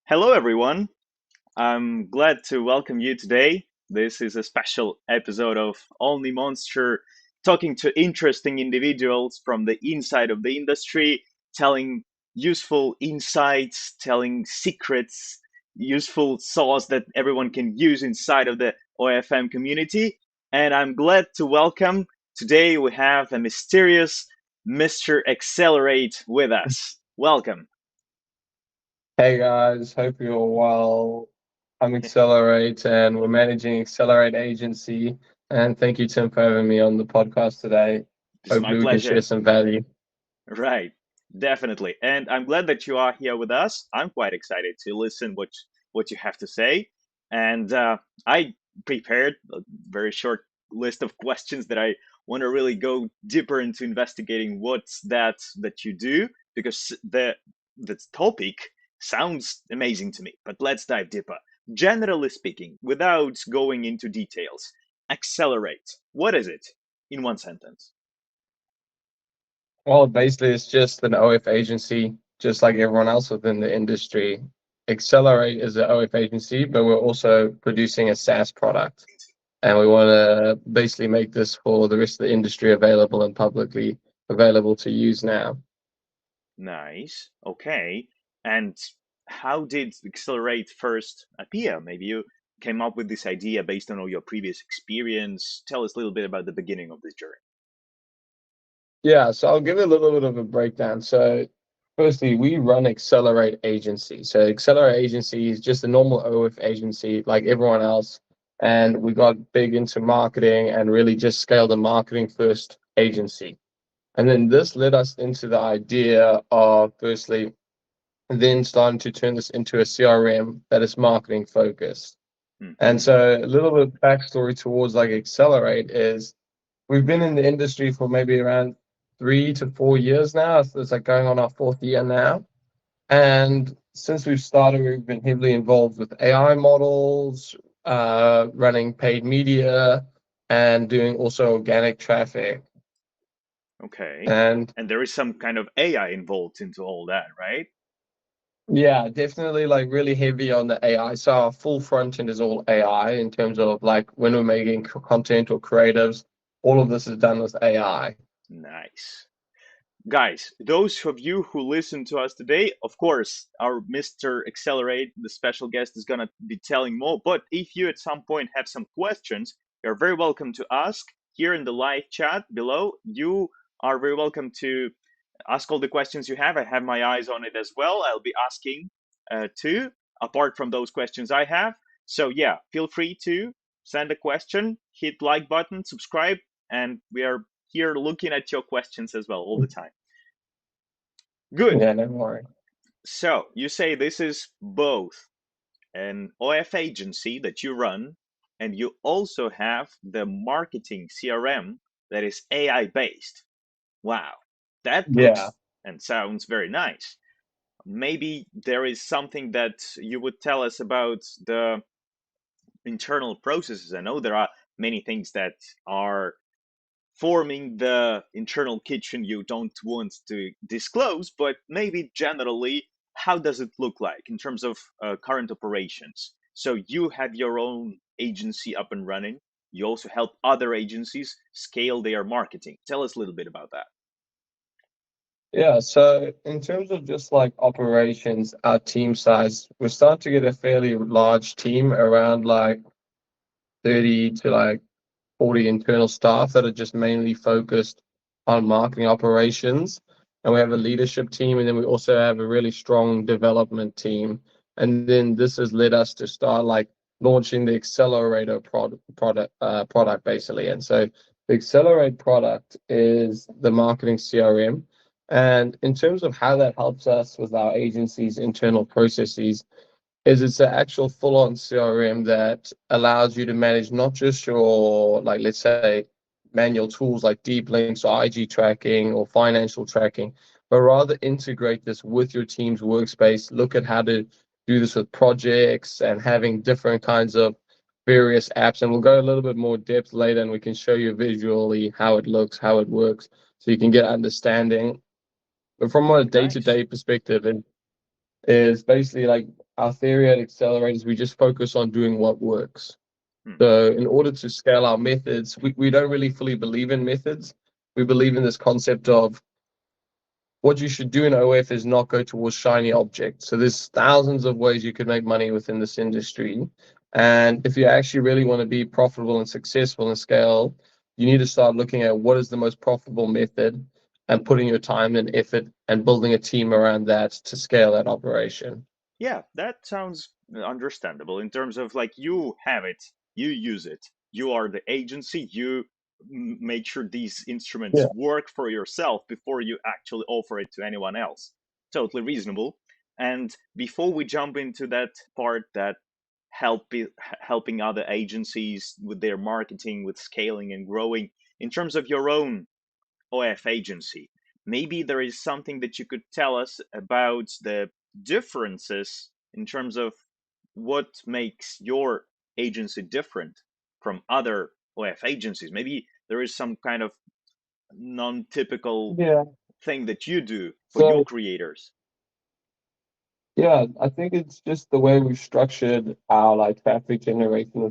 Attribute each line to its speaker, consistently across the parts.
Speaker 1: Hello, everyone. I'm glad to welcome you today. This is a special episode of OnlyMonster, talking to interesting individuals from the inside of the industry, telling useful insights, telling secrets, useful sauce that everyone can use inside of the OFM community. And I'm glad to welcome today we have a mysterious Mr. Xcelerate with us. Welcome.
Speaker 2: Hey guys, hope you're well. I'm Xcelerate and we're managing Xcelerate Agency. And thank you, Tim, for having me on the podcast today.
Speaker 1: It's my
Speaker 2: Hopefully, we can share
Speaker 1: pleasure.
Speaker 2: some value.
Speaker 1: Right, definitely. And I'm glad that you are here with us. I'm quite excited to listen what you have to say. And I prepared a very short list of questions that I want to really go deeper into investigating what's that you do because the topic sounds amazing to me. But let's dive deeper. Generally speaking, without going into details, accelerate. What is it in one sentence?
Speaker 2: Well, basically, it's just an OF agency, just like everyone else within the industry. Accelerate is an OF agency, but we're also producing a SaaS product. And we want to basically make this for the rest of the industry available and publicly available to use now.
Speaker 1: Nice. Okay. And how did Accelerate first appear? Maybe you came up with this idea based on all your previous experience. Tell us a little bit about the beginning of this journey.
Speaker 2: Yeah, so I'll give you a little bit of a breakdown. So, firstly, we run Xcelerate Agency. So, Xcelerate Agency is just a normal OF agency like everyone else. And we got big into marketing and really just scaled a marketing first agency. And then this led us into the idea of firstly, then starting to turn this into a CRM that is marketing focused. And
Speaker 1: Hmm.
Speaker 2: so, a little bit of backstory towards like Accelerate is we've been in the industry for maybe around 3 to 4 years now. So it's like going on our fourth year now. And since we've started, we've been heavily involved with AI models, running paid media, and doing also organic traffic.
Speaker 1: Okay.
Speaker 2: And
Speaker 1: And there is some kind of AI involved into all that, right?
Speaker 2: yeah, definitely like really heavy on the AI. So our full front end is all AI in terms of like when we're making content or creatives, all of this is done with AI.
Speaker 1: Nice. Guys, those of you who listen to us today, of course, our Mr. Accelerate, the special guest, is going to be telling more. But if you at some point have some questions, you're very welcome to ask here in the live chat below. You are very welcome to ask all the questions you have. I have my eyes on it as well. I'll be asking too, apart from those questions I have. So, yeah, feel free to send a question, hit like button, subscribe, and we are here looking at your questions as well all the time. Good.
Speaker 2: Yeah, no worry.
Speaker 1: So you say this is both an OF agency that you run, and you also have the marketing CRM that is AI based. Wow, that
Speaker 2: Yeah.
Speaker 1: looks and sounds very nice. Maybe there is something that you would tell us about the internal processes. I know there are many things that are forming the internal kitchen you don't want to disclose, but maybe generally, how does it look like in terms of current operations? So you have your own agency up and running. You also help other agencies scale their marketing. Tell us a little bit about that.
Speaker 2: Yeah, so in terms of just like operations, our team size, we're starting to get a fairly large team around like 30 to like 40 internal staff that are just mainly focused on marketing operations. And we have a leadership team, and then we also have a really strong development team. And then this has led us to start like launching the Accelerator product basically. And so the Accelerate product is the marketing CRM. And in terms of how that helps us with our agency's internal processes, is it's an actual full-on CRM that allows you to manage not just your, like, let's say, manual tools like deep links or IG tracking or financial tracking, but rather integrate this with your team's workspace, look at how to do this with projects and having different kinds of various apps. And we'll go a little bit more depth later and we can show you visually how it looks, how it works, so you can get understanding. But from a
Speaker 1: Nice.
Speaker 2: day-to-day perspective, is basically like our theory at Xcelerate is we just focus on doing what works.
Speaker 1: Hmm.
Speaker 2: So in order to scale our methods, we don't really fully believe in methods. We believe in this concept of what you should do in OF is not go towards shiny objects. So there's thousands of ways you could make money within this industry. And if you actually really want to be profitable and successful and scale, you need to start looking at what is the most profitable method and putting your time and effort and building a team around that to scale that operation.
Speaker 1: Yeah, that sounds understandable in terms of like you have it, you use it, you are the agency, you make sure these instruments
Speaker 2: Yeah.
Speaker 1: work for yourself before you actually offer it to anyone else. Totally reasonable. And before we jump into that part that helping other agencies with their marketing, with scaling and growing, in terms of your own OF agency. Maybe there is something that you could tell us about the differences in terms of what makes your agency different from other OF agencies. Maybe there is some kind of non-typical
Speaker 2: Yeah.
Speaker 1: thing that you do for your
Speaker 2: So
Speaker 1: creators.
Speaker 2: yeah, I think it's just the way we've structured our like traffic generation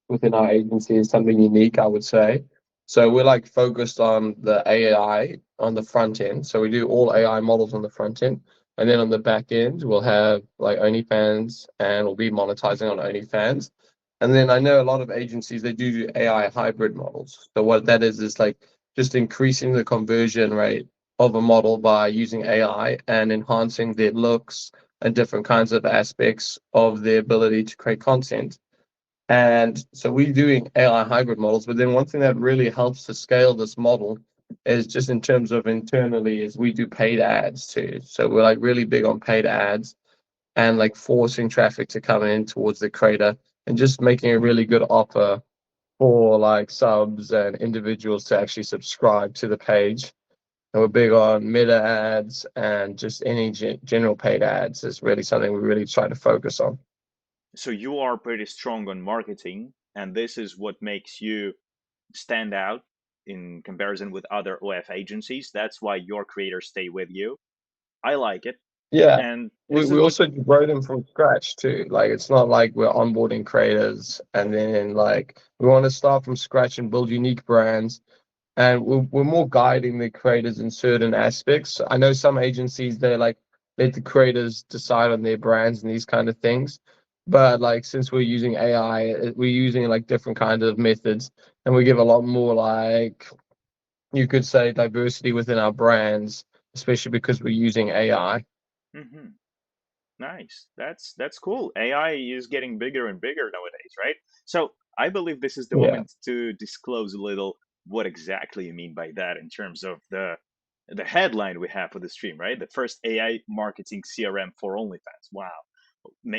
Speaker 2: within our agency is something unique, I would say. So we're like focused on the AI on the front end. So we do all AI models on the front end. And then on the back end, we'll have like OnlyFans and we'll be monetizing on OnlyFans. And then I know a lot of agencies they do AI hybrid models. So what that is like just increasing the conversion rate of a model by using AI and enhancing their looks and different kinds of aspects of the ability to create content. And so we're doing AI hybrid models, but then one thing that really helps to scale this model is just in terms of internally is we do paid ads too. So we're like really big on paid ads and like forcing traffic to come in towards the creator and just making a really good offer for like subs and individuals to actually subscribe to the page. And we're big on meta ads and just any general paid ads is really something we really try to focus on.
Speaker 1: So you are pretty strong on marketing, and this is what makes you stand out in comparison with other OF agencies. That's why your creators stay with you. I like it.
Speaker 2: Yeah.
Speaker 1: And
Speaker 2: We,
Speaker 1: this is
Speaker 2: we
Speaker 1: what
Speaker 2: also grow them from scratch too. Like it's not like we're onboarding creators and then like we want to start from scratch and build unique brands. And we're more guiding the creators in certain aspects. I know some agencies they like let the creators decide on their brands and these kind of things. But like since we're using AI, we're using like different kind of methods and we give a lot more like you could say diversity within our brands, especially because we're using AI.
Speaker 1: hmm nice. That's cool. AI is getting bigger and bigger nowadays, right? So I believe this is the
Speaker 2: Yeah.
Speaker 1: moment to disclose a little what exactly you mean by that in terms of the headline we have for the stream, right? The first AI marketing CRM for OnlyFans. Wow.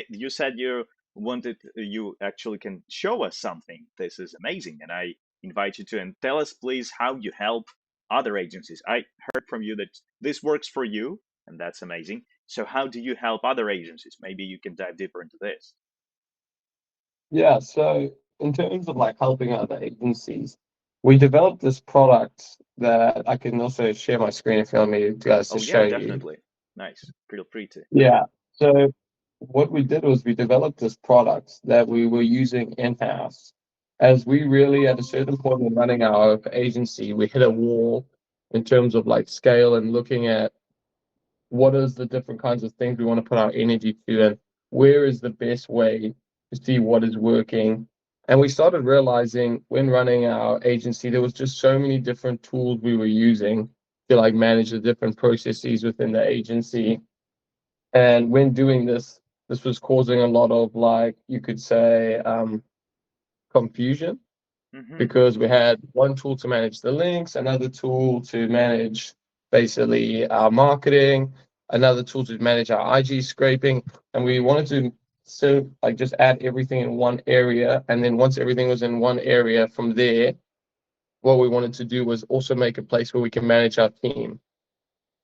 Speaker 1: You said you actually can show us something. This is amazing, and I invite you to and tell us please how you help other agencies. I heard from you that this works for you, and that's amazing. So how do you help other agencies? Maybe you can dive deeper into this.
Speaker 2: Yeah, so in terms of like helping other agencies, we developed this product that I can also share my screen if you want me guys to
Speaker 1: Oh
Speaker 2: show
Speaker 1: yeah,
Speaker 2: you.
Speaker 1: definitely. Nice. Feel free to.
Speaker 2: Yeah. So what we did was we developed this product that we were using in-house. As we really at a certain point in running our agency, we hit a wall in terms of like scale and looking at what is the different kinds of things we want to put our energy to and where is the best way to see what is working. And we started realizing when running our agency, there was just so many different tools we were using to like manage the different processes within the agency. And when doing this, this was causing a lot of like you could say confusion
Speaker 1: Mm-hmm.
Speaker 2: because we had one tool to manage the links, another tool to manage basically our marketing, another tool to manage our IG scraping, and we wanted to so like just add everything in one area, and then once everything was in one area, from there, what we wanted to do was also make a place where we can manage our team.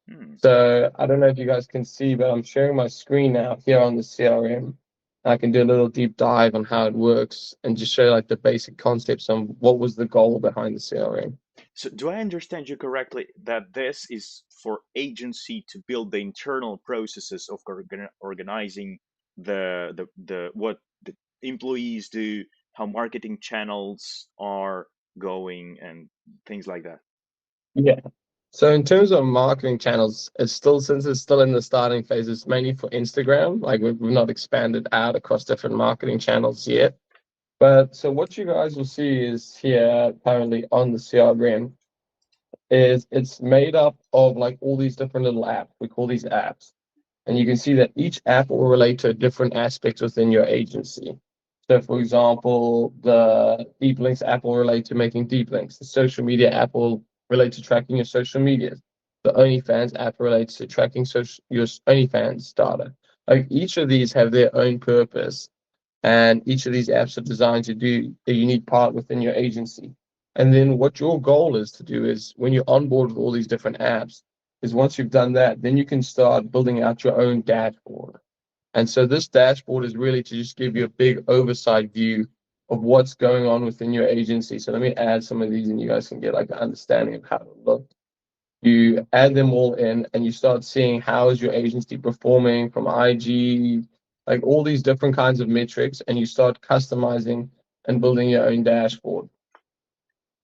Speaker 1: Hmm.
Speaker 2: So I don't know if you guys can see, but I'm sharing my screen now here on the CRM. I can do a little deep dive on how it works and just show like the basic concepts on what was the goal behind the CRM.
Speaker 1: So do I understand you correctly that this is for agency to build the internal processes of organizing the what the employees do, how marketing channels are going, and things like that.
Speaker 2: Yeah. So in terms of marketing channels, it's still since it's still in the starting phase, it's mainly for Instagram. Like we've not expanded out across different marketing channels yet. But so what you guys will see is here currently on the CRM is it's made up of like all these different little apps. We call these apps. And you can see that each app will relate to a different aspect within your agency. So, for example, the deep links app will relate to making deep links. The social media app will relate to tracking your social media. The OnlyFans app relates to tracking your OnlyFans data. Like each of these have their own purpose, and each of these apps are designed to do a unique part within your agency. And then what your goal is to do is when you're on board with all these different apps, is once you've done that, then you can start building out your own dashboard. And so this dashboard is really to just give you a big oversight view of what's going on within your agency. So let me add some of these and you guys can get like an understanding of how it looks. You add them all in and you start seeing how is your agency performing from IG, like all these different kinds of metrics, and you start customizing and building your own dashboard.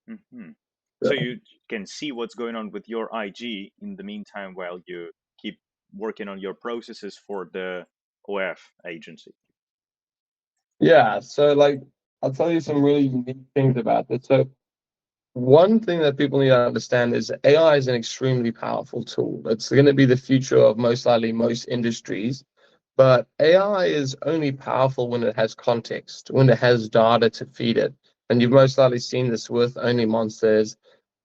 Speaker 1: Hmm. So
Speaker 2: So,
Speaker 1: you can see what's going on with your IG in the meantime while you keep working on your processes for the OF agency.
Speaker 2: yeah, so like I'll tell you some really unique things about this. So one thing that people need to understand is AI is an extremely powerful tool. It's going to be the future of most likely most industries. But AI is only powerful when it has context, when it has data to feed it. And you've most likely seen this with OnlyMonsters.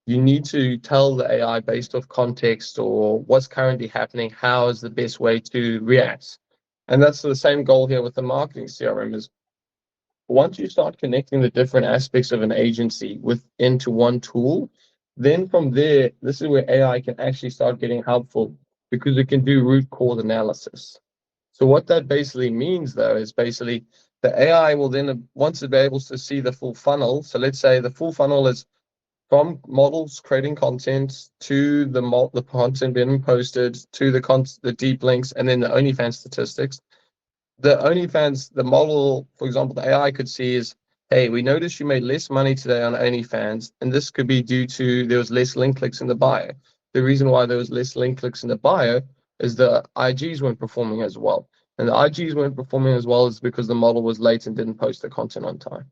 Speaker 2: You need to tell the AI based off context or what's currently happening, how is the best way to react. And that's the same goal here with the marketing CRM is once you start connecting the different aspects of an agency into one tool, then from there, this is where AI can actually start getting helpful because it can do root cause analysis. So what that basically means, though, is basically the AI will then, once it's able to see the full funnel. So let's say the full funnel is from models creating content to the content being posted to the deep links and then the OnlyFans statistics. The OnlyFans, the model, for example, the AI could see is, hey, we noticed you made less money today on OnlyFans, and this could be due to there was less link clicks in the bio. The reason why there was less link clicks in the bio is the IGs weren't performing as well. And the IGs weren't performing as well is because the model was late and didn't post the content on time.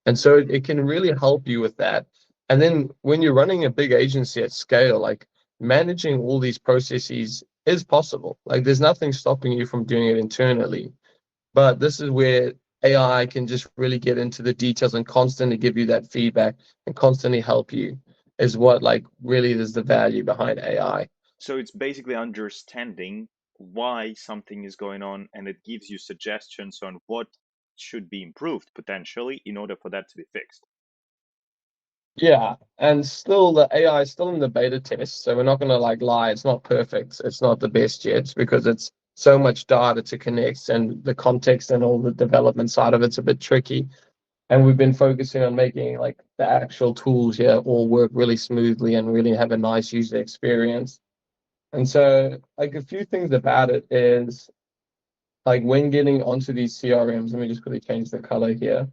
Speaker 2: And so it can really help you with that. And then when you're running a big agency at scale, like managing all these processes is possible. Like there's nothing stopping you from doing it internally. But this is where AI can just really get into the details and constantly give you that feedback and constantly help you is what like really is the value behind AI.
Speaker 1: So it's basically understanding why something is going on, and it gives you suggestions on what should be improved potentially in order for that to be fixed.
Speaker 2: Yeah, and still the AI is still in the beta test, so we're not gonna like lie, it's not perfect, it's not the best yet because it's so much data to connect and the context and all the development side of it's a bit tricky. And we've been focusing on making like the actual tools here all work really smoothly and really have a nice user experience. And so, like a few things about it is like when getting onto these CRMs, let me just quickly change the color here.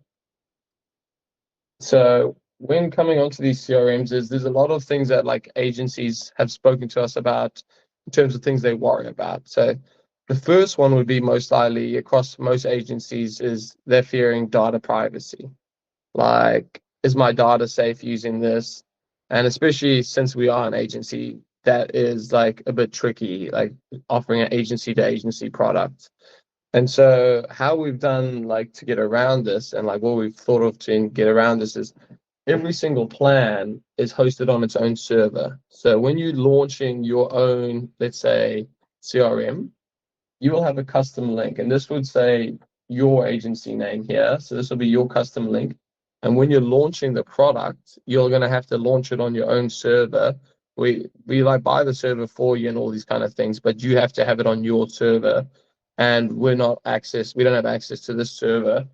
Speaker 2: So when coming onto these CRMs, there's a lot of things that like agencies have spoken to us about in terms of things they worry about. So the first one would be most likely across most agencies is they're fearing data privacy. Like, is my data safe using this? And especially since we are an agency, that is like a bit tricky, like offering an agency to agency product. And so how we've done like to get around this and like what we've thought of to get around this is every single plan is hosted on its own server. So when you're launching your own, let's say, CRM, you will have a custom link, and this would say your agency name here. So this will be your custom link. And when you're launching the product, you're going to have to launch it on your own server. We like buy the server for you and all these kind of things, but you have to have it on your server. And we don't have access to this server.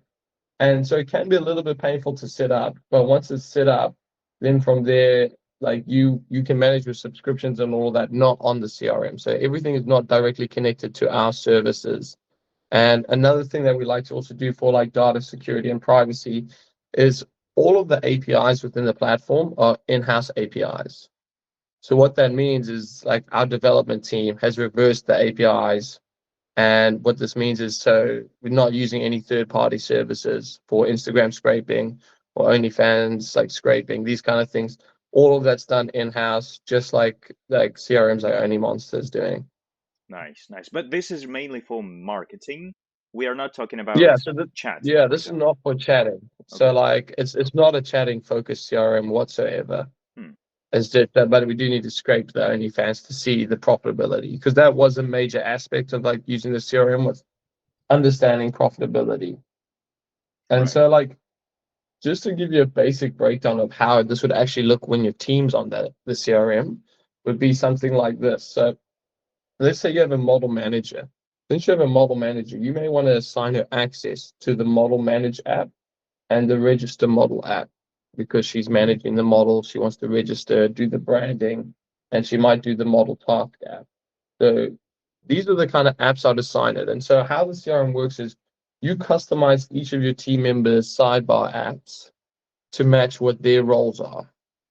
Speaker 2: And so it can be a little bit painful to set up, but once it's set up, then from there, like you can manage your subscriptions and all that, not on the CRM. So everything is not directly connected to our services. And another thing that we like to also do for like data security and privacy is all of the APIs within the platform are in-house APIs. So what that means is like our development team has reversed the APIs. And what this means is so we're not using any third-party services for Instagram scraping or OnlyFans like scraping, these kind of things. All of that's done in-house, just like CRMs like OnlyMonster is doing.
Speaker 1: Nice, nice. But this is mainly for marketing. We are not talking about
Speaker 2: Yeah, so
Speaker 1: chat,
Speaker 2: yeah,
Speaker 1: for
Speaker 2: this is
Speaker 1: example.
Speaker 2: not for chatting. So
Speaker 1: Okay.
Speaker 2: like it's not a chatting focused CRM whatsoever.
Speaker 1: Hmm.
Speaker 2: It's just that, but we do need to scrape the OnlyFans to see the profitability because that was a major aspect of like using the CRM was understanding profitability. And
Speaker 1: Right.
Speaker 2: so like just to give you a basic breakdown of how this would actually look when your team's on the CRM would be something like this. So let's say you have a model manager. Since you have a model manager, you may want to assign her access to the model manage app and the register model app because she's managing the model. She wants to register, do the branding, and she might do the model task app. So these are the kind of apps I'd assign it. And so how the CRM works is you customize each of your team members' sidebar apps to match what their roles are.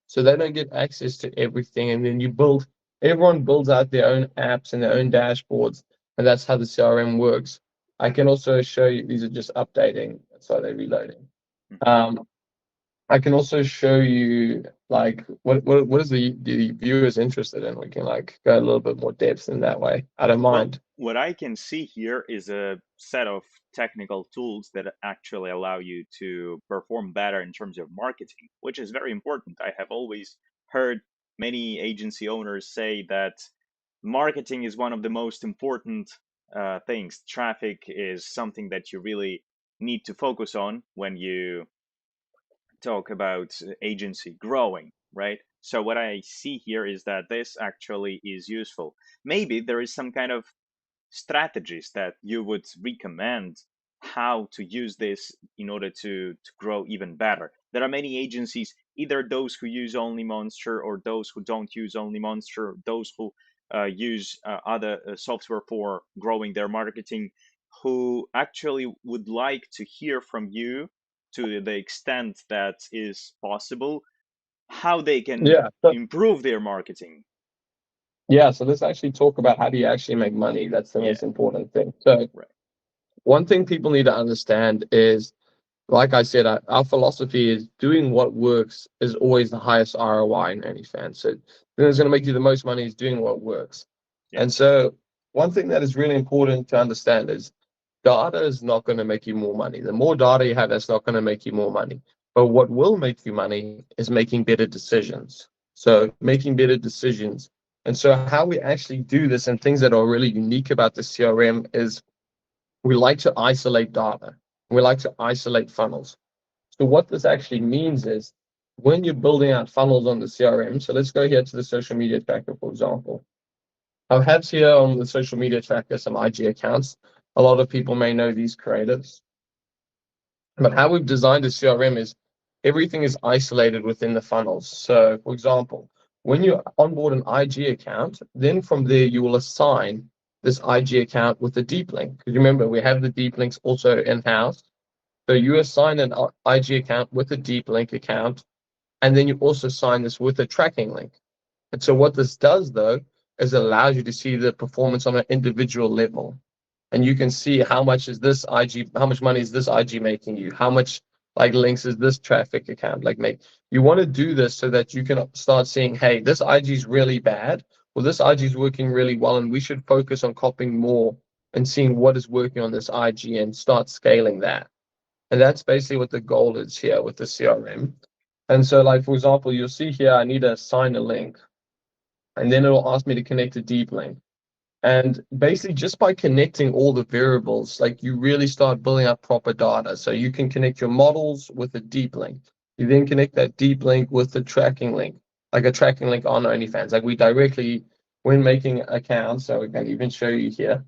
Speaker 2: So they don't get access to everything. And then everyone builds out their own apps and their own dashboards. And that's how the CRM works. I can also show you, these are just updating. That's why they're reloading.
Speaker 1: Hmm.
Speaker 2: Um, I can also show you like what is the viewers interested in. We can like go a little bit more depth in that way. I don't
Speaker 1: Well,
Speaker 2: mind.
Speaker 1: what I can see here is a set of technical tools that actually allow you to perform better in terms of marketing, which is very important. I have always heard many agency owners say that marketing is one of the most important things. Traffic is something that you really need to focus on when you talk about agency growing, right? So what I see here is that this actually is useful. Maybe there is some kind of strategies that you would recommend how to use this in order to grow even better. There are many agencies, either those who use OnlyMonster or those who don't use OnlyMonster, those who use other software for growing their marketing, who actually would like to hear from you to the extent that is possible, how they can
Speaker 2: Yeah. So
Speaker 1: improve their marketing.
Speaker 2: yeah, so let's actually talk about how do you actually make money. That's the
Speaker 1: Yeah,
Speaker 2: most important thing. So
Speaker 1: right.
Speaker 2: one thing people need to understand is, like I said, our philosophy is doing what works is always the highest ROI in any fan. So it's going to make you the most money is doing what works.
Speaker 1: Yeah.
Speaker 2: And so one thing that is really important to understand is data is not going to make you more money. The more data you have, that's not going to make you more money. But what will make you money is making better decisions. So making better decisions. And so how we actually do this and things that are really unique about the CRM is we like to isolate data. We like to isolate funnels. So what this actually means is when you're building out funnels on the CRM, so let's go here to the social media tracker, for example. I have here on the social media tracker some IG accounts. A lot of people may know these creatives. But how we've designed a CRM is everything is isolated within the funnels. So, for example, when you onboard an IG account, then from there you will assign this IG account with a deep link. Because remember, we have the deep links also in-house. So you assign an IG account with a deep link account, and then you also sign this with a tracking link. And so what this does though is it allows you to see the performance on an individual level. And you can see how much is this IG, how much money is this IG making you, how much like links is this traffic account like make. You want to do this so that you can start seeing, hey, this IG is really bad, well, this IG is working really well, and we should focus on copying more and seeing what is working on this IG and start scaling that. And that's basically what the goal is here with the CRM. And so, like, for example, you'll see here, I need to assign a link, and then it'll ask me to connect a deep link. And basically, just by connecting all the variables, like you really start building up proper data. So you can connect your models with a deep link. You then connect that deep link with the tracking link, like a tracking link on OnlyFans. Like we directly, when making accounts, so we can even show you here.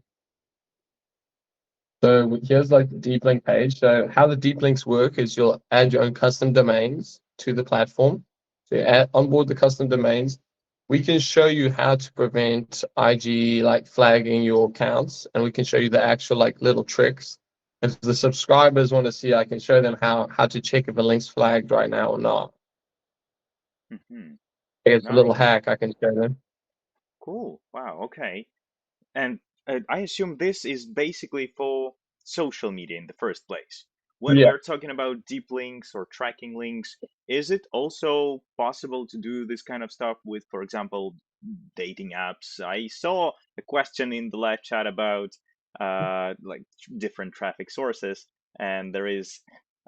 Speaker 2: So here's like the deep link page. So how the deep links work is you'll add your own custom domains to the platform. So you onboard the custom domains. we can show you how to prevent IG like flagging your accounts, and we can show you the actual like little tricks. If the subscribers want to see, I can show them how to check if a link's flagged right now or not.
Speaker 1: Hmm.
Speaker 2: It's a little
Speaker 1: Nice.
Speaker 2: hack I can show them.
Speaker 1: Cool. Wow. Okay. And I assume this is basically for social media in the first place. When we
Speaker 2: Yeah.
Speaker 1: are talking about deep links or tracking links, is it also possible to do this kind of stuff with, for example, dating apps? I saw a question in the live chat about like different traffic sources, and there is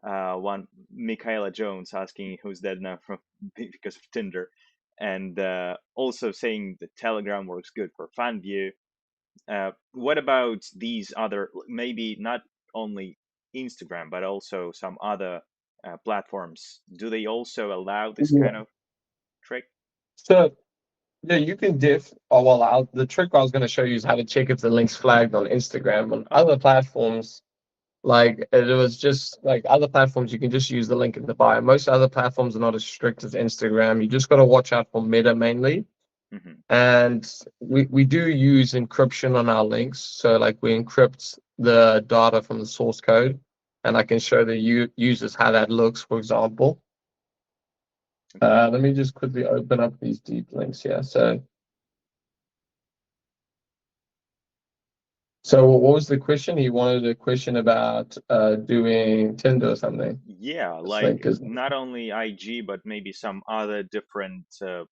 Speaker 1: one Michaela Jones asking who's dead now from because of Tinder, and also saying that Telegram works good for fan view. What about these other, maybe not only Instagram, but also some other platforms? Do they also allow this kind
Speaker 2: Yeah.
Speaker 1: of trick?
Speaker 2: So yeah, you can the trick I was going to show you is how to check if the link's flagged on Instagram. On
Speaker 1: Oh,
Speaker 2: other platforms, like it was just like other platforms, you can just use the link in the bio. Most other platforms are not as strict as Instagram. You just got to watch out for Meta mainly.
Speaker 1: hmm.
Speaker 2: And we do use encryption on our links. So like we encrypt the data from the source code, and I can show the users how that looks, for example.
Speaker 1: Okay.
Speaker 2: Let me just quickly open up these deep links here. So what was the question? He wanted a question about doing Tinder or something.
Speaker 1: Yeah,
Speaker 2: This
Speaker 1: like
Speaker 2: link is
Speaker 1: not only IG, but maybe some other different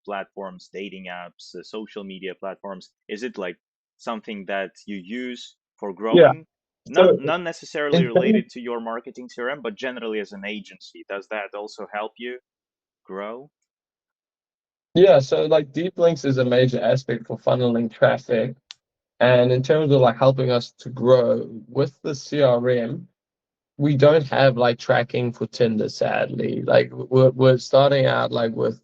Speaker 1: platforms, dating apps, social media platforms. Is it like something that you use for
Speaker 2: yeah.
Speaker 1: growing?
Speaker 2: So
Speaker 1: Not necessarily
Speaker 2: in terms,
Speaker 1: related to your marketing CRM, but generally as an agency. Does that also help you grow?
Speaker 2: yeah, so like deep links is a major aspect for funneling traffic. And in terms of like helping us to grow with the CRM, we don't have like tracking for Tinder, sadly. Like we're starting out like with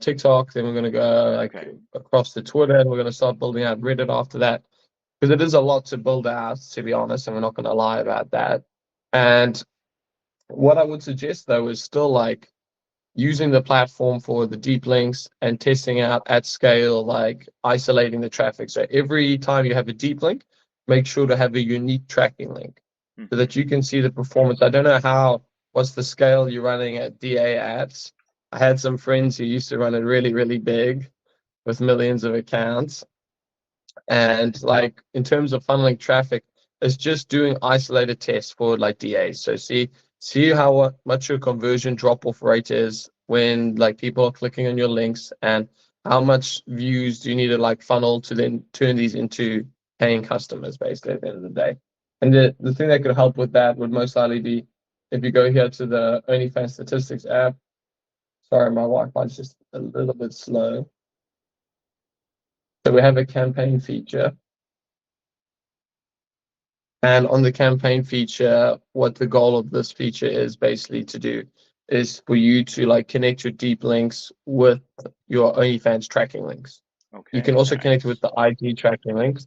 Speaker 2: TikTok, then we're gonna go like
Speaker 1: Okay.
Speaker 2: across to Twitter, and we're gonna start building out Reddit after that. Because it is a lot to build out, to be honest, and we're not gonna lie about that. And what I would suggest though is still like using the platform for the deep links and testing out at scale, like isolating the traffic. So every time you have a deep link, make sure to have a unique tracking link so
Speaker 1: Hmm.
Speaker 2: that you can see the performance. I don't know what's the scale you're running at DA ads. I had some friends who used to run it really, really big with millions of accounts. And like in terms of funneling traffic, it's just doing isolated tests for like DA. So see how much your conversion drop off rate is when like people are clicking on your links, and how much views do you need to like funnel to then turn these into paying customers basically at the end of the day. And the thing that could help with that would most likely be if you go here to the OnlyFans statistics app. Sorry, my Wi-Fi is just a little bit slow. So we have a campaign feature. And on the campaign feature, what the goal of this feature is basically to do is for you to like connect your deep links with your OnlyFans tracking links. You can
Speaker 1: Okay,
Speaker 2: also connect with
Speaker 1: nice.
Speaker 2: the IG tracking links.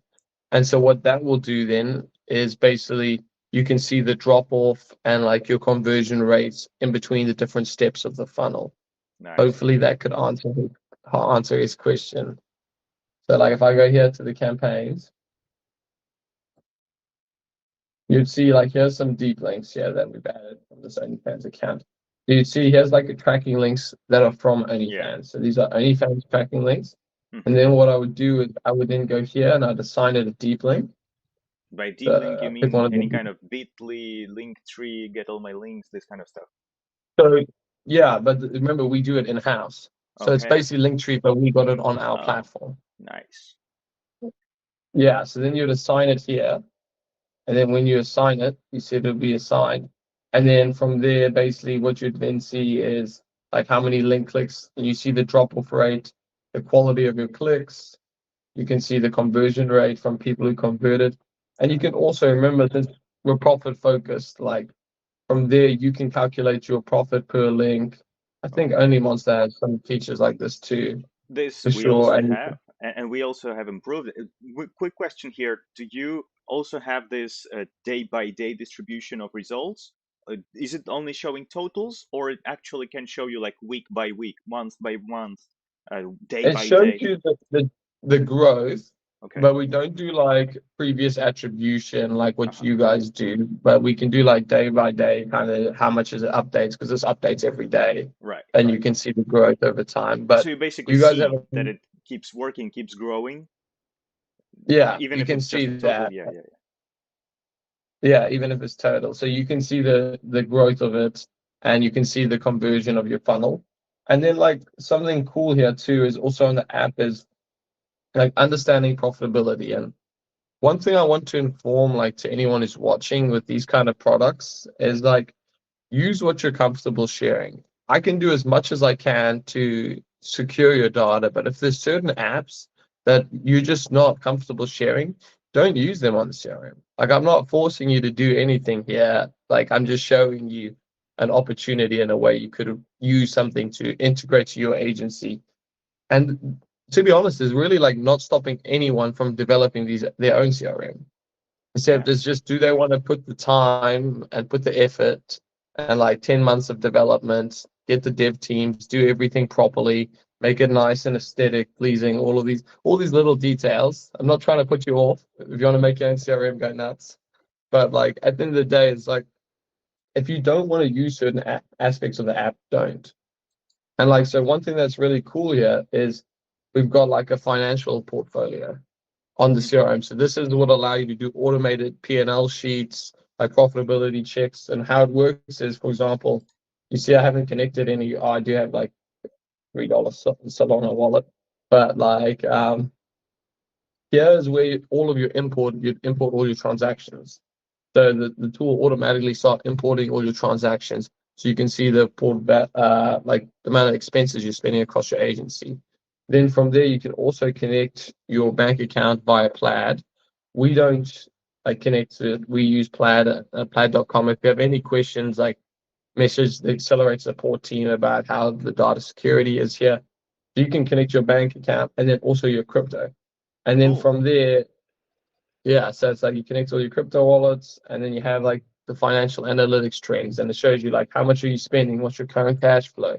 Speaker 2: And so what that will do then is basically you can see the drop off and like your conversion rates in between the different steps of the funnel.
Speaker 1: Nice.
Speaker 2: Hopefully that could answer his question. So like if I go here to the campaigns, you'd see like here's some deep links here that we've added from this OnlyFans account. You'd see here's like the tracking links that are from
Speaker 1: Yeah.
Speaker 2: OnlyFans. So these are OnlyFans tracking links. And
Speaker 1: Hmm.
Speaker 2: then what I would do is I would then go here and I'd assign it a deep link.
Speaker 1: By deep link, you
Speaker 2: So pick
Speaker 1: mean
Speaker 2: one of
Speaker 1: any
Speaker 2: the
Speaker 1: kind of bit.ly, link tree, get all my links, this kind of stuff.
Speaker 2: so yeah, but remember we do it in house. So it's
Speaker 1: Okay.
Speaker 2: basically Linktree, but we got it on our
Speaker 1: Oh,
Speaker 2: platform.
Speaker 1: nice.
Speaker 2: Yeah. So then you'd assign it here. And then when you assign it, you see it'll be assigned. And then from there, basically what you'd then see is like how many link clicks, and you see the drop off rate, the quality of your clicks. You can see the conversion rate from people who converted. And you can
Speaker 1: Nice.
Speaker 2: also remember, since we're profit focused, like from there you can calculate your profit per link. I think
Speaker 1: Okay.
Speaker 2: OnlyMonster has some features like this too,
Speaker 1: This
Speaker 2: for
Speaker 1: we
Speaker 2: sure.
Speaker 1: also
Speaker 2: And
Speaker 1: have, and we also have improved it. Quick question here. Do you also have this day by day distribution of results? Is it only showing totals, or it actually can show you like week by week, month by month, day
Speaker 2: It
Speaker 1: by
Speaker 2: shows
Speaker 1: day?
Speaker 2: you the growth,
Speaker 1: Okay.
Speaker 2: but we don't do like previous attribution like what
Speaker 1: Uh-huh.
Speaker 2: you guys do. But we can do like day by day, kind of how much is it updates because this updates every day,
Speaker 1: Right,
Speaker 2: and you
Speaker 1: right.
Speaker 2: can see the growth over time.
Speaker 1: So
Speaker 2: But
Speaker 1: you basically
Speaker 2: you guys have
Speaker 1: see that it keeps working, keeps growing,
Speaker 2: yeah,
Speaker 1: even
Speaker 2: you
Speaker 1: if
Speaker 2: can
Speaker 1: it's
Speaker 2: see
Speaker 1: just a total.
Speaker 2: that.
Speaker 1: Yeah, yeah,
Speaker 2: Yeah, even if it's total. So you can see the growth of it and you can see the conversion of your funnel. And then like something cool here too is also on the app is like understanding profitability. And one thing I want to inform like to anyone who's watching with these kind of products is like use what you're comfortable sharing. I can do as much as I can to secure your data, but if there's certain apps that you're just not comfortable sharing, don't use them on the CRM. Like I'm not forcing you to do anything here. Like I'm just showing you an opportunity in a way you could use something to integrate to your agency. And to be honest, is really like not stopping anyone from developing these their own CRM. Except it's
Speaker 1: nice.
Speaker 2: just do they want to put the time and put the effort and like 10 months of development, get the dev teams, do everything properly, make it nice and aesthetic, pleasing, all these little details. I'm not trying to put you off. If you want to make your own CRM, go nuts. But like at the end of the day, it's like if you don't want to use certain aspects of the app, don't. And like so one thing that's really cool here is we've got like a financial portfolio on the
Speaker 1: Hmm.
Speaker 2: CRM. So this is what allow you to do automated P&L sheets, like profitability checks. And how it works is, for example, you see I haven't connected any. Oh, I do have like $3 Solana wallet, but like here's where all of your you'd import all your transactions. So the tool automatically start importing all your transactions, so you can see the like the amount of expenses you're spending across your agency. Then from there, you can also connect your bank account via Plaid. We don't like connect to it. We use Plaid, plaid.com. If you have any questions, like message the Xcelerate support team about how the data security is here. You can connect your bank account and then also your crypto. And then
Speaker 1: Cool.
Speaker 2: from there, yeah, so it's like you connect all your crypto wallets and then you have like the financial analytics trends and it shows you like how much are you spending, what's your current cash flow.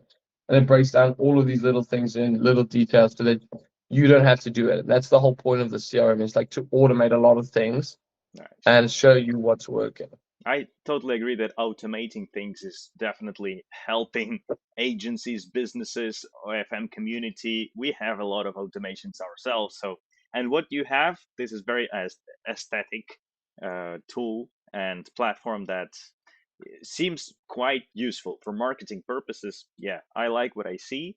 Speaker 2: And it breaks down all of these little things in little details so that you don't have to do it. That's the whole point of the CRM is like to automate a lot of things
Speaker 1: Nice.
Speaker 2: and show you what's working.
Speaker 1: I totally agree that automating things is definitely helping agencies, businesses, OFM community. We have a lot of automations ourselves. So, and what you have, this is very aesthetic tool and platform that seems quite useful for marketing purposes. Yeah, I like what I see.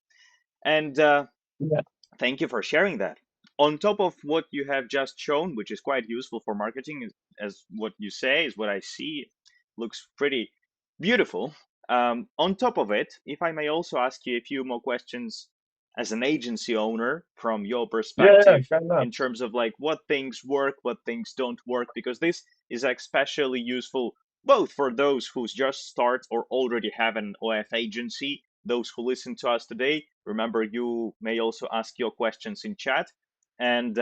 Speaker 1: And
Speaker 2: Yeah.
Speaker 1: thank you for sharing that. On top of what you have just shown, which is quite useful for marketing, as what you say is what I see, looks pretty beautiful. On top of it, if I may also ask you a few more questions as an agency owner from your
Speaker 2: Yeah,
Speaker 1: perspective,
Speaker 2: fair enough.
Speaker 1: in terms of like what things work, what things don't work, because this is especially useful both for those who just start or already have an OF agency, those who listen to us today. Remember, you may also ask your questions in chat. And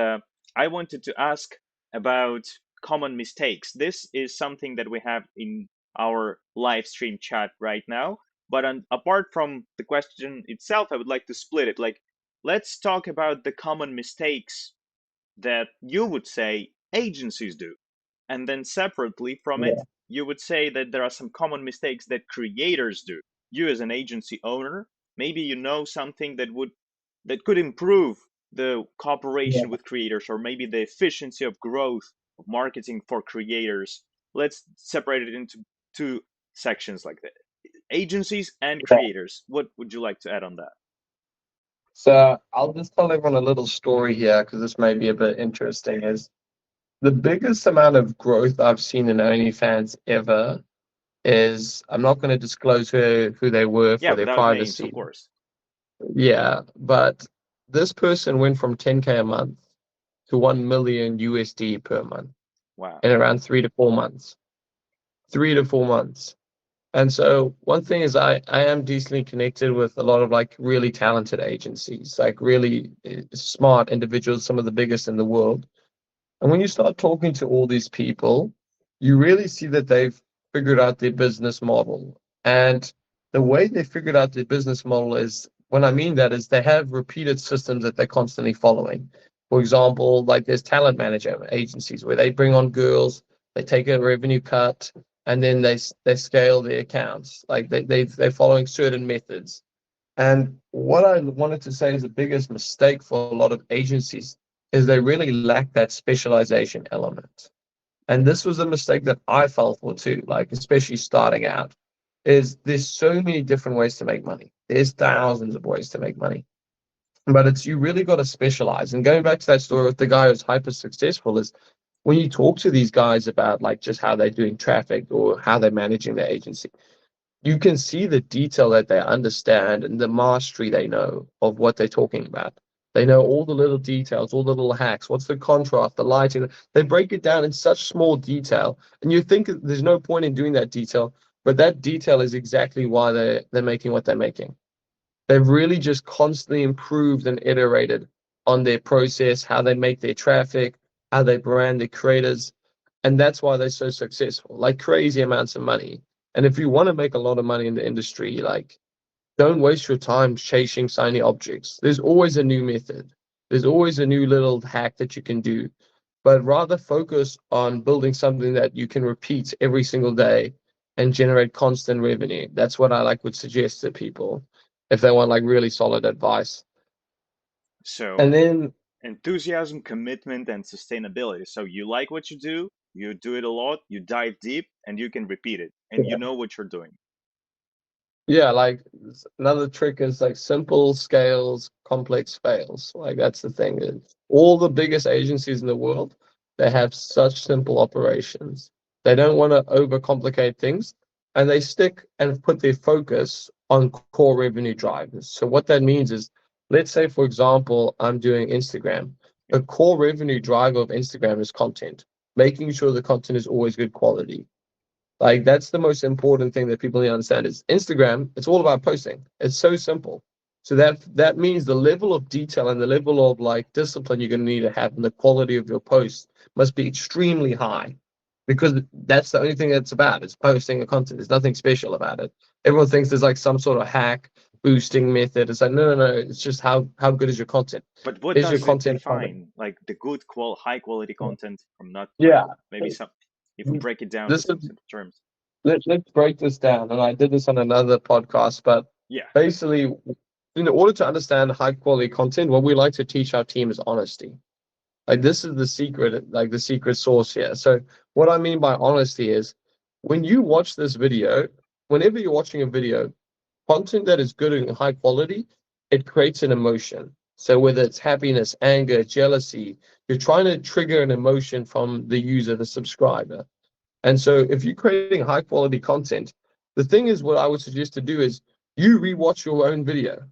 Speaker 1: I wanted to ask about common mistakes. This is something that we have in our live stream chat right now. But apart from the question itself, I would like to split it. Like, let's talk about the common mistakes that you would say agencies do. And then separately from it,
Speaker 2: Yeah,
Speaker 1: you would say that there are some common mistakes that creators do. You as an agency owner, maybe you know something that could improve the cooperation
Speaker 2: yeah,
Speaker 1: with creators or maybe the efficiency of growth of marketing for creators. Let's separate it into two sections like that. Agencies and
Speaker 2: yeah.
Speaker 1: creators. What would you like to add on that?
Speaker 2: So I'll just tell everyone a little story here because this may be a bit interesting. Is the biggest amount of growth I've seen in OnlyFans ever is I'm not going to disclose who they were
Speaker 1: Yeah,
Speaker 2: for their
Speaker 1: without names, of
Speaker 2: privacy.
Speaker 1: course.
Speaker 2: Yeah, but this person went from 10K a month to 1 million USD per month
Speaker 1: Wow.
Speaker 2: in around 3 to 4 months. 3 to 4 months. And so one thing is I am decently connected with a lot of like really talented agencies, like really smart individuals, some of the biggest in the world. And when you start talking to all these people, you really see that they've figured out their business model. And the way they figured out their business model is when I mean that is they have repeated systems that they're constantly following. For example, like there's talent manager agencies where they bring on girls, they take a revenue cut, and then they scale their accounts. Like they're following certain methods. And what I wanted to say is the biggest mistake for a lot of agencies is they really lack that specialization element. And this was a mistake that I fell for too, like especially starting out, is there's so many different ways to make money. There's thousands of ways to make money. But it's you really got to specialize. And going back to that story with the guy who's hyper successful is when you talk to these guys about like just how they're doing traffic or how they're managing their agency, you can see the detail that they understand and the mastery they know of what they're talking about. They know all the little details, all the little hacks. What's the contrast, the lighting? They break it down in such small detail, and you think there's no point in doing that detail, but that detail is exactly why they're making what they're making. They've really just constantly improved and iterated on their process, how they make their traffic, how they brand their creators, and that's why they're so successful, like crazy amounts of money. And if you want to make a lot of money in the industry, like don't waste your time chasing shiny objects. There's always a new method. There's always a new little hack that you can do, but rather focus on building something that you can repeat every single day and generate constant revenue. That's what I like would suggest to people if they want like really solid advice. And
Speaker 1: So
Speaker 2: then
Speaker 1: enthusiasm, commitment, and sustainability. So you like what you do it a lot, you dive deep, and you can repeat it, and you know what you're doing.
Speaker 2: yeah, like another trick is like simple scales, complex fails. Like that's the thing. All the biggest agencies in the world, they have such simple operations. They don't want to overcomplicate things, and they stick and put their focus on core revenue drivers. So what that means is, let's say for example, I'm doing Instagram.
Speaker 1: Yeah.
Speaker 2: The core revenue driver of Instagram is content, making sure the content is always good quality. Like that's the most important thing that people need to understand is Instagram, it's all about posting. It's so simple. So that means the level of detail and the level of like discipline you're going to need to have and the quality of your posts must be extremely high because that's the only thing that's about. It's posting a content. There's nothing special about it. Everyone thinks there's like some sort of hack boosting method. It's like no. It's just how good is your content?
Speaker 1: But what
Speaker 2: Is your
Speaker 1: does it
Speaker 2: content funny?
Speaker 1: define? Like the high quality content from not like
Speaker 2: Yeah.
Speaker 1: maybe some, if we break it down to
Speaker 2: This
Speaker 1: some
Speaker 2: is
Speaker 1: simple terms.
Speaker 2: let's break this down. And I did this on another podcast, but
Speaker 1: Yeah.
Speaker 2: basically, in order to understand high quality content, what we like to teach our team is honesty. Like this is the secret, like the secret sauce here. So what I mean by honesty is when you watch this video, whenever you're watching a video, content that is good and high quality, it creates an emotion. So whether it's happiness, anger, jealousy, you're trying to trigger an emotion from the user, the subscriber. And so if you're creating high quality content, the thing is what I would suggest to do is you rewatch your own video.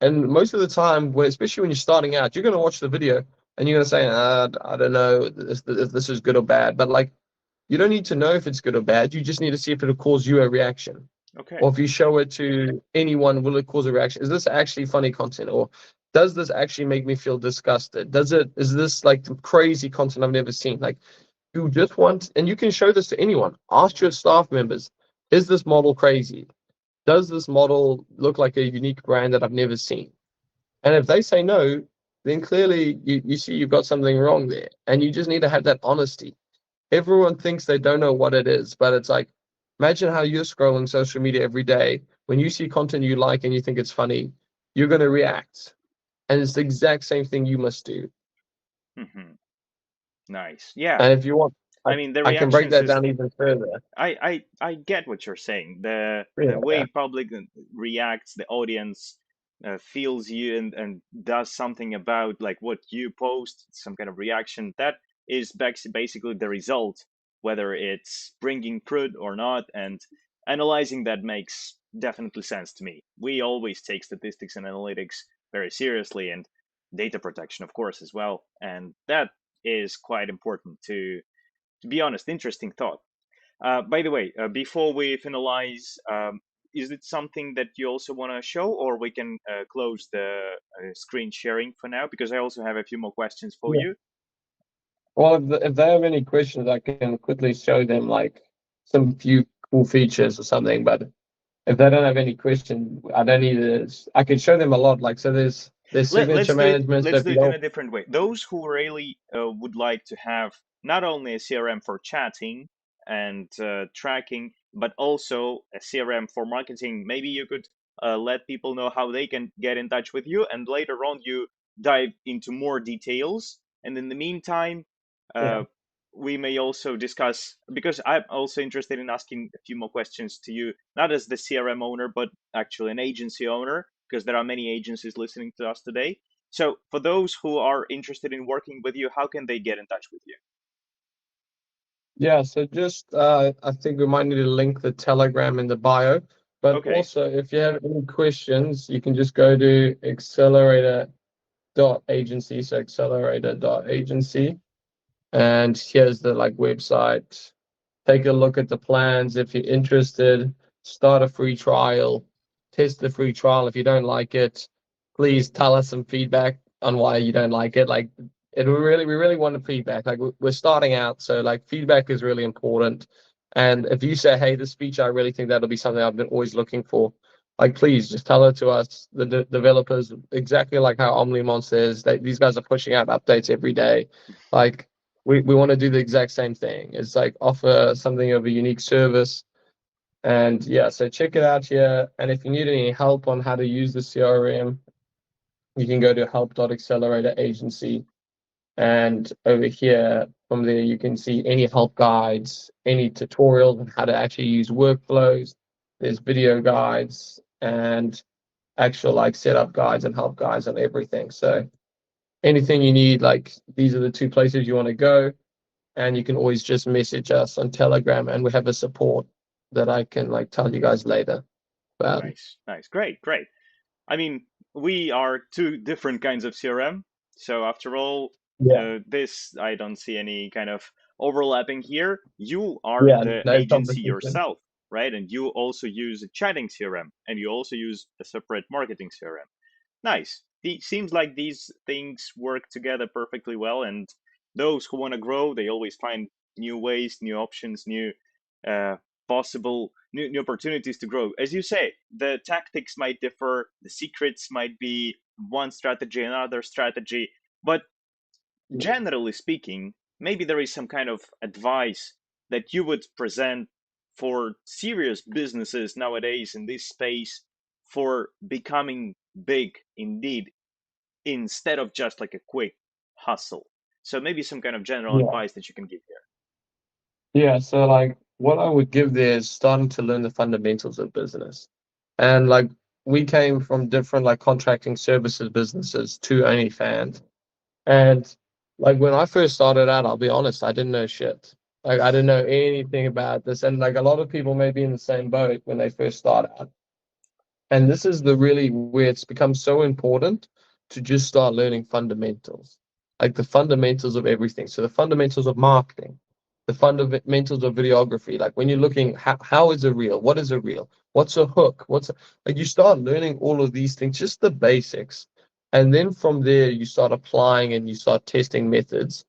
Speaker 2: And most of the time, especially when you're starting out, you're going to watch the video and you're going to say, I don't know if this is good or bad. But like, you don't need to know if it's good or bad. You just need to see if it'll cause you a reaction.
Speaker 1: Okay.
Speaker 2: Or if you show it to anyone, will it cause a reaction? Is this actually funny content? Or does this actually make me feel disgusted? Is this like crazy content I've never seen? Like, you just want, and you can show this to anyone. Ask your staff members, is this model crazy? Does this model look like a unique brand that I've never seen? And if they say no, then clearly you see you've got something wrong there. And you just need to have that honesty. Everyone thinks they don't know what it is, but it's like, imagine how you're scrolling social media every day. When you see content you like and you think it's funny, you're going to react. And it's the exact same thing you must do.
Speaker 1: Hmm. Nice. Yeah.
Speaker 2: And if you want, I,
Speaker 1: I mean, the
Speaker 2: I can break
Speaker 1: reaction
Speaker 2: that down
Speaker 1: system.
Speaker 2: even further.
Speaker 1: I get what you're saying. The
Speaker 2: Yeah.
Speaker 1: way public reacts, the audience feels you and does something about like what you post, some kind of reaction. That is basically the result, whether it's bringing fruit or not. And analyzing that makes definitely sense to me. We always take statistics and analytics very seriously, and data protection, of course, as well. And that is quite important to be honest. Interesting thought. By the way, before we finalize, is it something that you also want to show, or we can close the screen sharing for now? Because I also have a few more questions for
Speaker 2: Yeah.
Speaker 1: you.
Speaker 2: Well, if they have any questions, I can quickly show them like some few cool features or something. But if they don't have any question, I don't need this. I can show them a lot. Like, so there's signature
Speaker 1: Let's do it.
Speaker 2: management. So
Speaker 1: Let's
Speaker 2: if
Speaker 1: do
Speaker 2: you
Speaker 1: it in a
Speaker 2: don't,
Speaker 1: different way. Those who really would like to have not only a CRM for chatting and tracking, but also a CRM for marketing, maybe you could let people know how they can get in touch with you, and later on you dive into more details. And in the meantime,
Speaker 2: yeah,
Speaker 1: uh, we may also discuss, because I'm also interested in asking a few more questions to you, not as the CRM owner, but actually an agency owner, because there are many agencies listening to us today. So, for those who are interested in working with you, how can they get in touch with you?
Speaker 2: yeah. So just, I think we might need to link the Telegram in the bio. But
Speaker 1: Okay,
Speaker 2: also, if you have any questions, you can just go to accelerator.agency. So accelerator.agency, and here's the like website. Take a look at the plans. If you're interested, start a free trial, test the free trial. If you don't like it, please tell us some feedback on why you don't like it. Like we really want the feedback. Like we're starting out, so like feedback is really important. And if you say, hey, this feature, I really think that'll be something I've been always looking for. Like, please just tell it to us, the developers, exactly like how OmniMonster is. These guys are pushing out updates every day. Like, we want to do the exact same thing. It's like offer something of a unique service. And yeah, so check it out here. And if you need any help on how to use the CRM, you can go to help.accelerator agency. And over here, from there, you can see any help guides, any tutorials on how to actually use workflows. There's video guides and actual like setup guides and help guides and everything. So anything you need, like these are the two places you want to go. And you can always just message us on Telegram, and we have a support that I can like tell you guys later about.
Speaker 1: nice, nice, great, great. I mean, we are two different kinds of CRM. So, after all,
Speaker 2: Yeah,
Speaker 1: this, I don't see any kind of overlapping here. You are
Speaker 2: yeah,
Speaker 1: the
Speaker 2: no
Speaker 1: agency
Speaker 2: competition.
Speaker 1: yourself, right? And you also use a chatting CRM, and you also use a separate marketing CRM. Nice. Seems like these things work together perfectly well, and those who want to grow, they always find new ways, new options, new uh, possible new opportunities to grow. As you say, the tactics might differ, the secrets might be one strategy, another strategy, but
Speaker 2: Yeah.
Speaker 1: generally speaking, maybe there is some kind of advice that you would present for serious businesses nowadays in this space for becoming big indeed, instead of just like a quick hustle. So maybe some kind of general
Speaker 2: Yeah.
Speaker 1: advice that you can give here.
Speaker 2: Yeah. So like what I would give there is starting to learn the fundamentals of business. And like we came from different like contracting services businesses to OnlyFans. And like when I first started out, I'll be honest, I didn't know shit. Like I didn't know anything about this. And like a lot of people may be in the same boat when they first start out. And this is the really where it's become so important to just start learning fundamentals, like the fundamentals of everything. So the fundamentals of marketing, the fundamentals of videography. Like when you're looking, how is a reel? What is a reel? What's a hook? Like you start learning all of these things, just the basics. And then from there, you start applying and you start testing methods.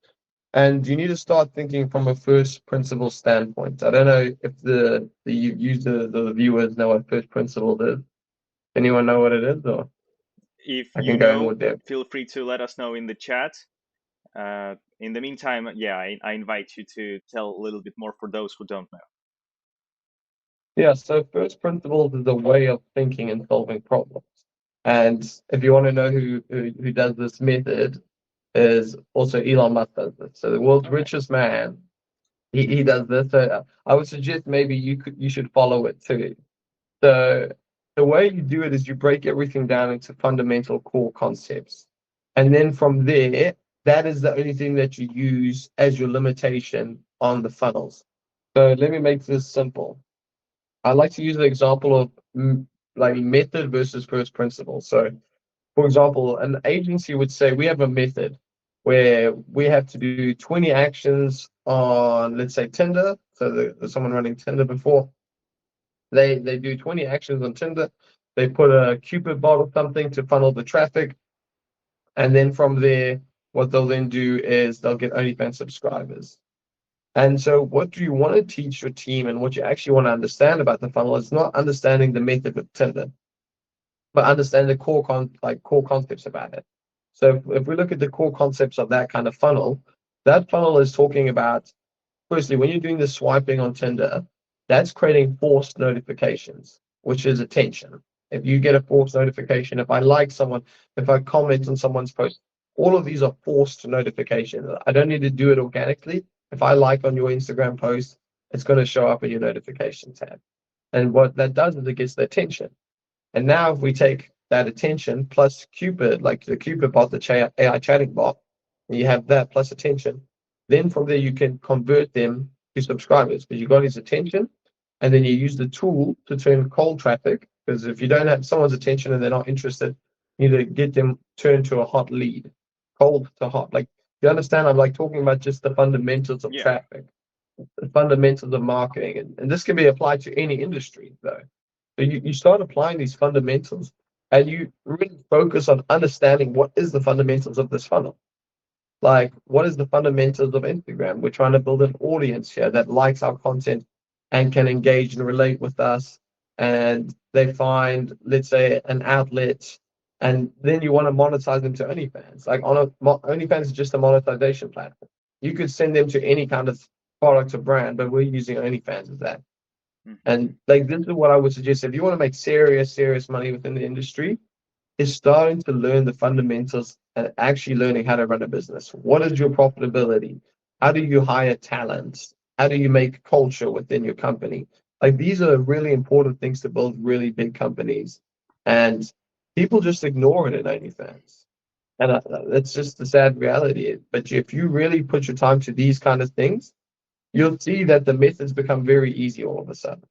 Speaker 2: And you need to start thinking from a first principle standpoint. I don't know if the user, the viewers know what first principle is. Anyone know what it is, or
Speaker 1: If
Speaker 2: I
Speaker 1: you
Speaker 2: can go in more
Speaker 1: know,
Speaker 2: depth?
Speaker 1: feel free to let us know in the chat. In the meantime, yeah, I invite you to tell a little bit more for those who don't know.
Speaker 2: Yeah, so first principles is a way of thinking and solving problems. And if you want to know who does this method, is also Elon Musk does this. So the world's
Speaker 1: Okay.
Speaker 2: richest man, he does this. So I would suggest maybe you should follow it too. So the way you do it is you break everything down into fundamental core concepts. And then from there, that is the only thing that you use as your limitation on the funnels. So let me make this simple. I like to use the example of like method versus first principle. So, for example, an agency would say we have a method where we have to do 20 actions on, let's say, Tinder. So there's someone running Tinder before. They do 20 actions on Tinder. They put a Cupid bot or something to funnel the traffic. And then from there, what they'll then do is they'll get OnlyFans subscribers. And so what do you want to teach your team and what you actually want to understand about the funnel is not understanding the method of Tinder, but understand the core concepts about it. So if we look at the core concepts of that funnel is talking about, firstly, when you're doing the swiping on Tinder, that's creating forced notifications, which is attention. If you get a forced notification, if I like someone, if I comment on someone's post, all of these are forced notifications. I don't need to do it organically. If I like on your Instagram post, it's going to show up in your notification tab. And what that does is it gets the attention. And now if we take that attention plus Cupid, like the Cupid bot, the AI chatting bot, you have that plus attention, then from there you can convert them to subscribers because you got his attention, and then you use the tool to turn cold traffic. Because if you don't have someone's attention and they're not interested, you need to get them turned to a hot lead, cold to hot. Like you understand, I'm like talking about just the fundamentals of
Speaker 1: Yeah.
Speaker 2: traffic, the fundamentals of marketing, and this can be applied to any industry though. So you start applying these fundamentals and you really focus on understanding what is the fundamentals of this funnel. Like, what is the fundamentals of Instagram? We're trying to build an audience here that likes our content and can engage and relate with us. And they find, let's say, an outlet, and then you want to monetize them to OnlyFans. Like, OnlyFans is just a monetization platform. You could send them to any kind of product or brand, but we're using OnlyFans as that.
Speaker 1: Hmm.
Speaker 2: And like, this is what I would suggest if you want to make serious money within the industry is starting to learn the fundamentals and actually learning how to run a business. What is your profitability? How do you hire talent? How do you make culture within your company? Like these are really important things to build really big companies. And people just ignore it in OnlyFans. And that's just the sad reality. But if you really put your time to these kind of things, you'll see that the methods become very easy all of a sudden.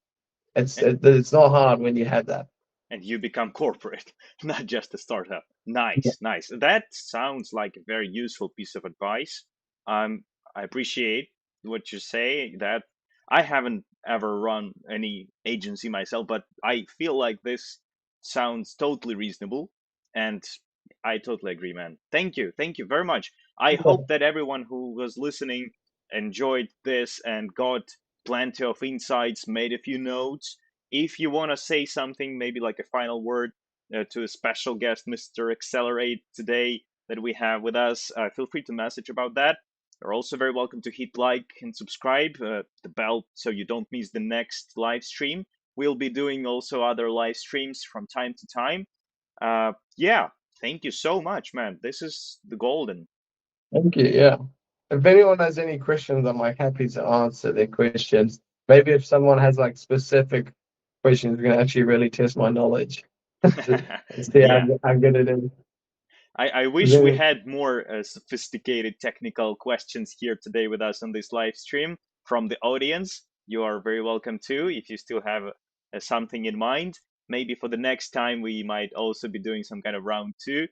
Speaker 2: It's not hard when you have that.
Speaker 1: And you become corporate, not just a startup.
Speaker 2: Yeah.
Speaker 1: Nice, nice. That sounds like a very useful piece of advice. I appreciate what you say. That I haven't ever run any agency myself, but I feel like this sounds totally reasonable, and I totally agree, man. Thank you very much. I hope that everyone who was listening enjoyed this and got plenty of insights, made a few notes. If you want to say something, maybe like a final word to a special guest, Mr. Xcelerate, today that we have with us, feel free to message about that. You're also very welcome to hit like and subscribe, the bell, so you don't miss the next live stream. We'll be doing also other live streams from time to time. Yeah, thank you so much, man. This is the golden.
Speaker 2: Thank you. Yeah. If anyone has any questions, I'm like happy to answer their questions. Maybe if someone has like specific questions, we can actually really test my knowledge to see
Speaker 1: Yeah.
Speaker 2: how good it is.
Speaker 1: I wish we
Speaker 2: Then,
Speaker 1: had more sophisticated technical questions here today with us on this live stream from the audience. You are very welcome too if you still have something in mind. Maybe for the next time, we might also be doing some kind of round two.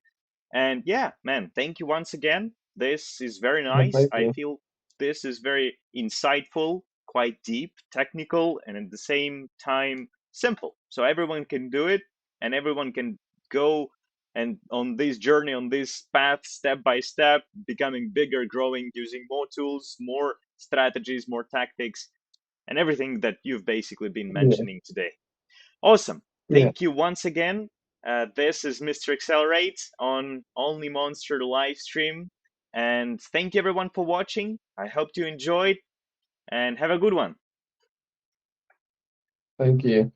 Speaker 1: And yeah, man, thank you once again. This is very nice.
Speaker 2: thank
Speaker 1: I
Speaker 2: you.
Speaker 1: feel this is very insightful, quite deep, technical, and at the same time simple. So everyone can do it and everyone can go and on this journey, on this path, step by step, becoming bigger, growing, using more tools, more strategies, more tactics, and everything that you've basically been
Speaker 2: Yeah.
Speaker 1: mentioning today. Awesome.
Speaker 2: Yeah.
Speaker 1: Thank you once again. This is Mr. Accelerate on OnlyMonster live stream. And thank you everyone for watching. I hope you enjoyed and have a good one.
Speaker 2: Thank you.